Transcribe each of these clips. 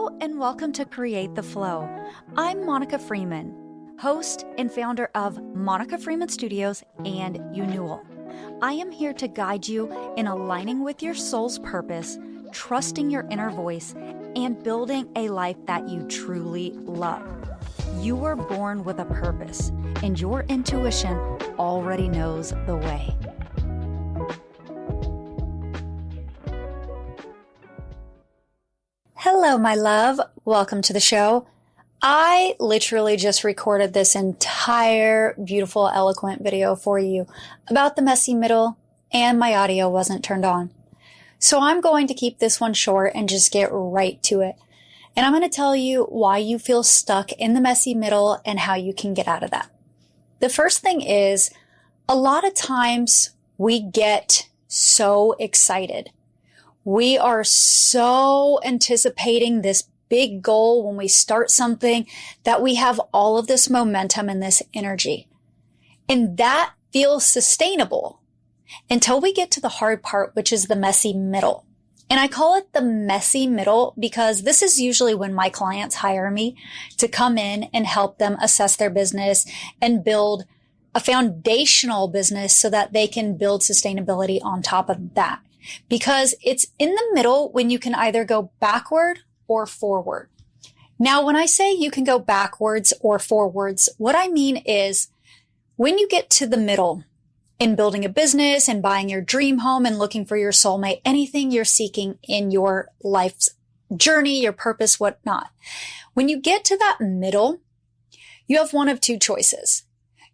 Hello and welcome to Create the Flow. I'm Monica Freeman, host and founder of Monica Freeman Studios and Unewell. I am here to guide you in aligning with your soul's purpose, trusting your inner voice, and building a life that you truly love. You were born with a purpose, and your intuition already knows the way. Hello, my love. Welcome to the show. I literally just recorded this entire beautiful, eloquent video for you about the messy middle, and my audio wasn't turned on. So I'm going to keep this one short and just get right to it. And I'm going to tell you why you feel stuck in the messy middle and how you can get out of that. The first thing is, a lot of times we get so excited. We are so anticipating this big goal when we start something that we have all of this momentum and this energy. And that feels sustainable until we get to the hard part, which is the messy middle. And I call it the messy middle because this is usually when my clients hire me to come in and help them assess their business and build a foundational business so that they can build sustainability on top of that. Because it's in the middle when you can either go backward or forward. Now, when I say you can go backwards or forwards, what I mean is when you get to the middle in building a business and buying your dream home and looking for your soulmate, anything you're seeking in your life's journey, your purpose, whatnot. When you get to that middle, you have one of two choices.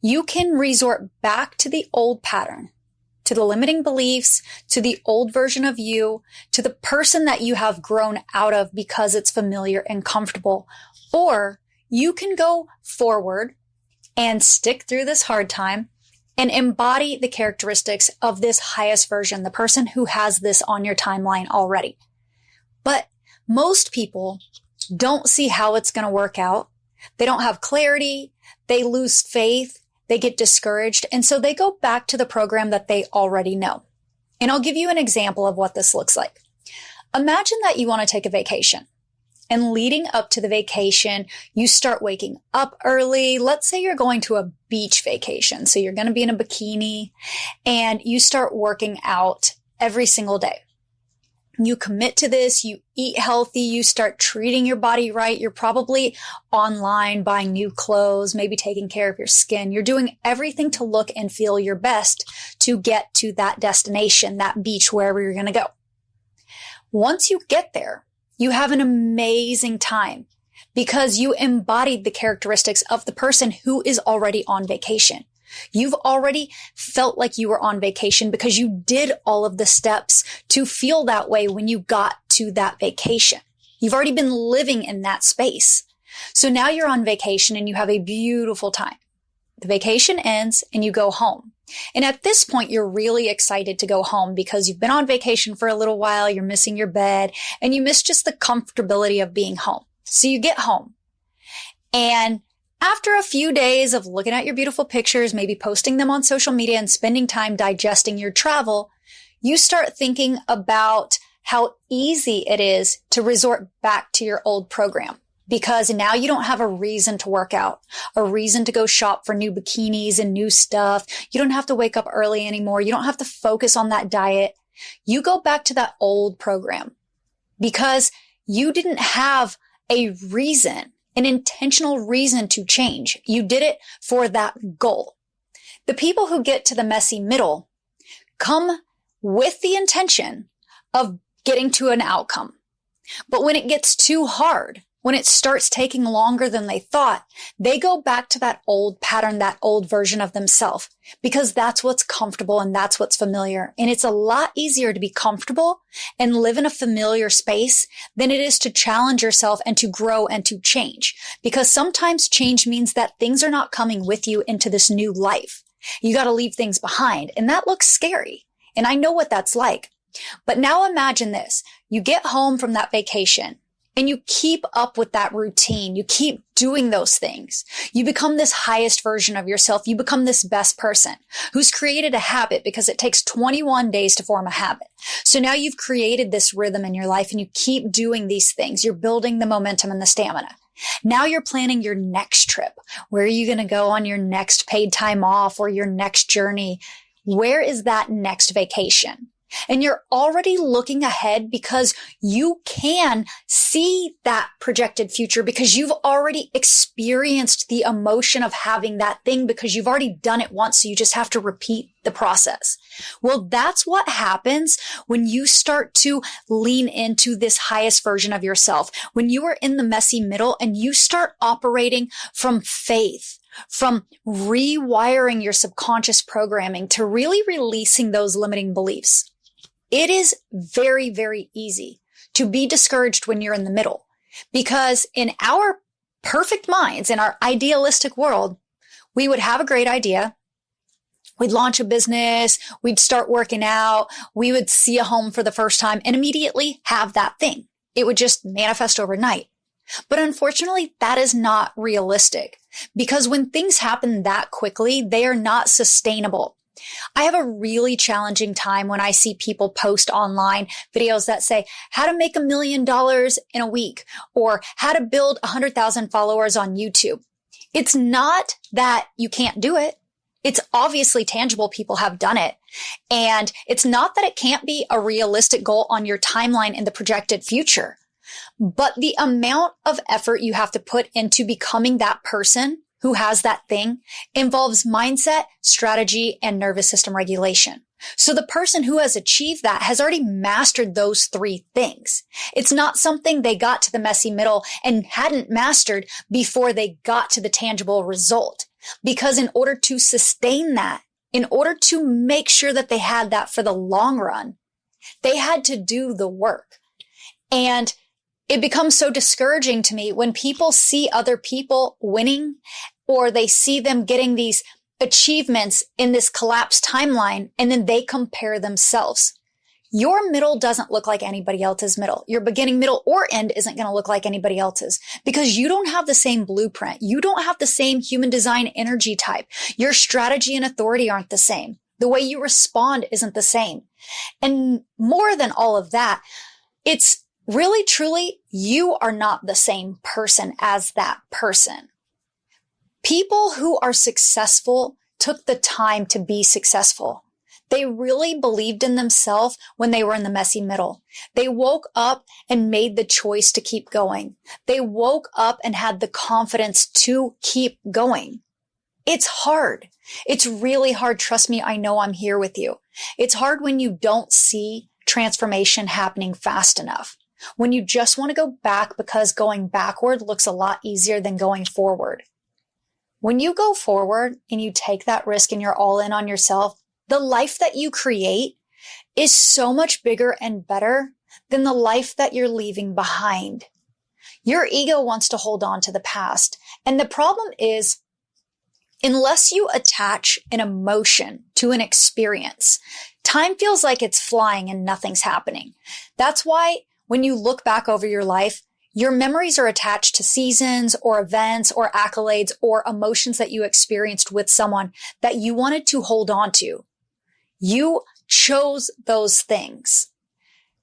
You can resort back to the old pattern, to the limiting beliefs, to the old version of you, to the person that you have grown out of because it's familiar and comfortable. Or you can go forward and stick through this hard time and embody the characteristics of this highest version, the person who has this on your timeline already. But most people don't see how it's going to work out. They don't have clarity. They lose faith. They get discouraged, and so they go back to the program that they already know. And I'll give you an example of what this looks like. Imagine that you want to take a vacation, and leading up to the vacation, you start waking up early. Let's say you're going to a beach vacation, so you're going to be in a bikini, and you start working out every single day. You commit to this, you eat healthy, you start treating your body right. You're probably online buying new clothes, maybe taking care of your skin. You're doing everything to look and feel your best to get to that destination, that beach, wherever you're going to go. Once you get there, you have an amazing time because you embodied the characteristics of the person who is already on vacation. You've already felt like you were on vacation because you did all of the steps to feel that way when you got to that vacation. You've already been living in that space. So now you're on vacation and you have a beautiful time. The vacation ends and you go home. And at this point, you're really excited to go home because you've been on vacation for a little while. You're missing your bed and you miss just the comfortability of being home. So you get home and after a few days of looking at your beautiful pictures, maybe posting them on social media and spending time digesting your travel, you start thinking about how easy it is to resort back to your old program because now you don't have a reason to work out, a reason to go shop for new bikinis and new stuff. You don't have to wake up early anymore. You don't have to focus on that diet. You go back to that old program because you didn't have a reason, an intentional reason to change. You did it for that goal. The people who get to the messy middle come with the intention of getting to an outcome. But when it gets too hard, when it starts taking longer than they thought, they go back to that old pattern, that old version of themselves, because that's what's comfortable and that's what's familiar. And it's a lot easier to be comfortable and live in a familiar space than it is to challenge yourself and to grow and to change. Because sometimes change means that things are not coming with you into this new life. You got to leave things behind. And that looks scary. And I know what that's like. But now imagine this. You get home from that vacation and you keep up with that routine, you keep doing those things, you become this highest version of yourself. You become this best person who's created a habit, because it takes 21 days to form a habit. So now you've created this rhythm in your life and you keep doing these things. You're building the momentum and the stamina. Now you're planning your next trip. Where are you going to go on your next paid time off or your next journey? Where is that next vacation? And you're already looking ahead because you can see that projected future, because you've already experienced the emotion of having that thing, because you've already done it once. So you just have to repeat the process. Well, that's what happens when you start to lean into this highest version of yourself. When you are in the messy middle and you start operating from faith, from rewiring your subconscious programming to really releasing those limiting beliefs. It is very, very easy to be discouraged when you're in the middle, because in our perfect minds, in our idealistic world, we would have a great idea. We'd launch a business. We'd start working out. We would see a home for the first time and immediately have that thing. It would just manifest overnight. But unfortunately, that is not realistic, because when things happen that quickly, they are not sustainable. I have a really challenging time when I see people post online videos that say how to make $1 million in a week or how to build 100,000 followers on YouTube. It's not that you can't do it. It's obviously tangible. People have done it. And it's not that it can't be a realistic goal on your timeline in the projected future. But the amount of effort you have to put into becoming that person who has that thing involves mindset, strategy, and nervous system regulation. So the person who has achieved that has already mastered those three things. It's not something they got to the messy middle and hadn't mastered before they got to the tangible result. Because in order to sustain that, in order to make sure that they had that for the long run, they had to do the work. And it becomes so discouraging to me when people see other people winning, or they see them getting these achievements in this collapsed timeline, and then they compare themselves. Your middle doesn't look like anybody else's middle. Your beginning, middle, or end isn't going to look like anybody else's, because you don't have the same blueprint. You don't have the same human design energy type. Your strategy and authority aren't the same. The way you respond isn't the same. And more than all of that, it's really, truly, you are not the same person as that person. People who are successful took the time to be successful. They really believed in themselves when they were in the messy middle. They woke up and made the choice to keep going. They woke up and had the confidence to keep going. It's hard. It's really hard. Trust me, I know I'm here with you. It's hard when you don't see transformation happening fast enough. When you just want to go back because going backward looks a lot easier than going forward. When you go forward and you take that risk and you're all in on yourself, the life that you create is so much bigger and better than the life that you're leaving behind. Your ego wants to hold on to the past. And the problem is, unless you attach an emotion to an experience, time feels like it's flying and nothing's happening. That's why when you look back over your life, your memories are attached to seasons or events or accolades or emotions that you experienced with someone that you wanted to hold on to. You chose those things.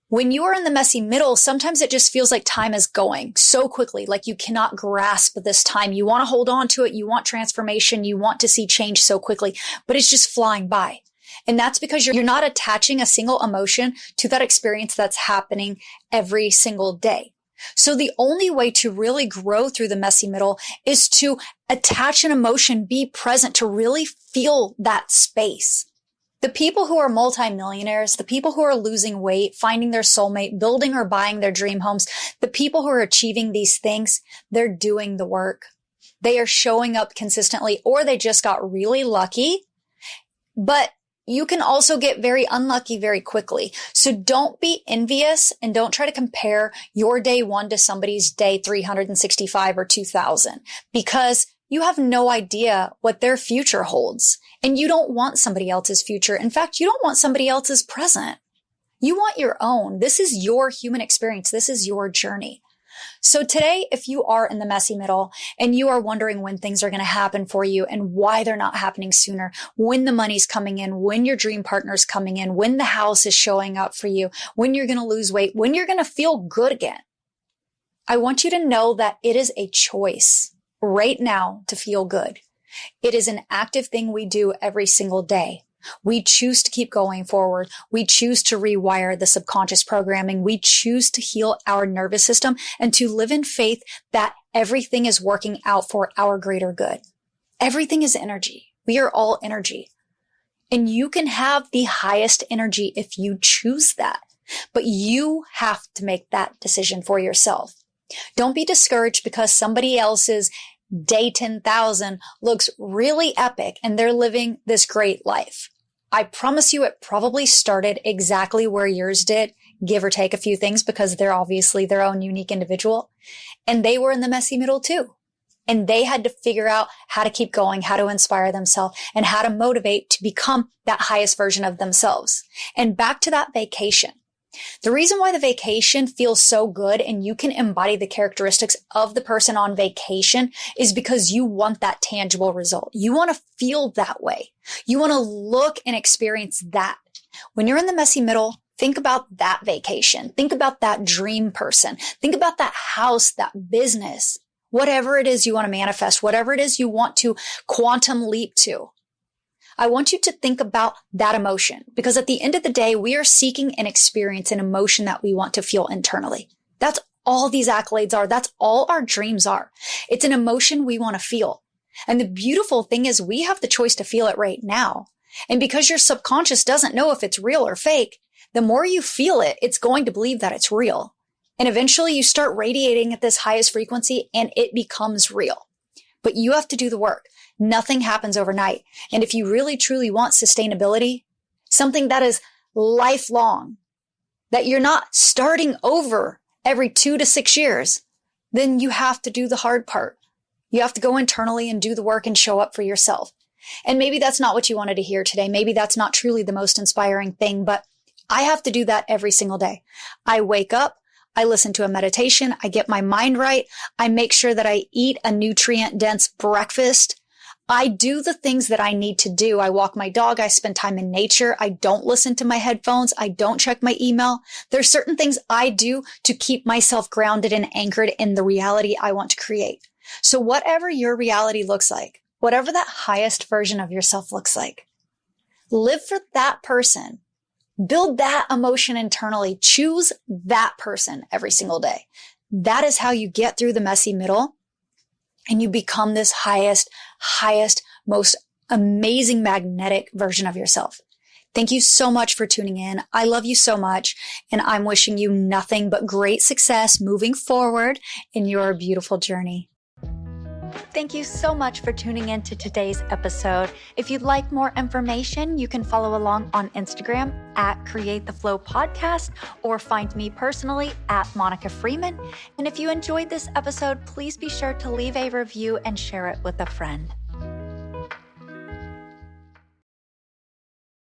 When you are in the messy middle, sometimes it just feels like time is going so quickly, like you cannot grasp this time. You want to hold on to it. You want transformation. You want to see change so quickly, but it's just flying by. And that's because you're not attaching a single emotion to that experience that's happening every single day. So the only way to really grow through the messy middle is to attach an emotion, be present, to really feel that space. The people who are multimillionaires, the people who are losing weight, finding their soulmate, building or buying their dream homes, the people who are achieving these things, they're doing the work. They are showing up consistently, or they just got really lucky. But you can also get very unlucky very quickly. So don't be envious and don't try to compare your day 1 to somebody's day 365 or 2000, because you have no idea what their future holds. And you don't want somebody else's future. In fact, you don't want somebody else's present. You want your own. This is your human experience. This is your journey. So today, if you are in the messy middle and you are wondering when things are going to happen for you and why they're not happening sooner, when the money's coming in, when your dream partner's coming in, when the house is showing up for you, when you're going to lose weight, when you're going to feel good again, I want you to know that it is a choice right now to feel good. It is an active thing we do every single day. We choose to keep going forward. We choose to rewire the subconscious programming. We choose to heal our nervous system and to live in faith that everything is working out for our greater good. Everything is energy. We are all energy. And you can have the highest energy if you choose that. But you have to make that decision for yourself. Don't be discouraged because somebody else's day 10,000 looks really epic and they're living this great life. I promise you it probably started exactly where yours did, give or take a few things, because they're obviously their own unique individual. And they were in the messy middle too. And they had to figure out how to keep going, how to inspire themselves, and how to motivate to become that highest version of themselves. And back to that vacation. The reason why the vacation feels so good and you can embody the characteristics of the person on vacation is because you want that tangible result. You want to feel that way. You want to look and experience that. When you're in the messy middle, think about that vacation. Think about that dream person. Think about that house, that business, whatever it is you want to manifest, whatever it is you want to quantum leap to. I want you to think about that emotion because at the end of the day, we are seeking and experience an emotion that we want to feel internally. That's all these accolades are. That's all our dreams are. It's an emotion we want to feel. And the beautiful thing is we have the choice to feel it right now. And because your subconscious doesn't know if it's real or fake, the more you feel it, it's going to believe that it's real. And eventually you start radiating at this highest frequency and it becomes real. But you have to do the work. Nothing happens overnight. And if you really truly want sustainability, something that is lifelong, that you're not starting over every 2 to 6 years, then you have to do the hard part. You have to go internally and do the work and show up for yourself. And maybe that's not what you wanted to hear today. Maybe that's not truly the most inspiring thing, but I have to do that every single day. I wake up. I listen to a meditation. I get my mind right. I make sure that I eat a nutrient-dense breakfast. I do the things that I need to do. I walk my dog. I spend time in nature. I don't listen to my headphones. I don't check my email. There's certain things I do to keep myself grounded and anchored in the reality I want to create. So whatever your reality looks like, whatever that highest version of yourself looks like, live for that person. Build that emotion internally. Choose that person every single day. That is how you get through the messy middle and you become this highest, most amazing magnetic version of yourself. Thank you so much for tuning in. I love you so much, and I'm wishing you nothing but great success moving forward in your beautiful journey. Thank you so much for tuning in to today's episode. If you'd like more information, you can follow along on Instagram at Create the Flow Podcast or find me personally at Monica Freeman. And if you enjoyed this episode, please be sure to leave a review and share it with a friend.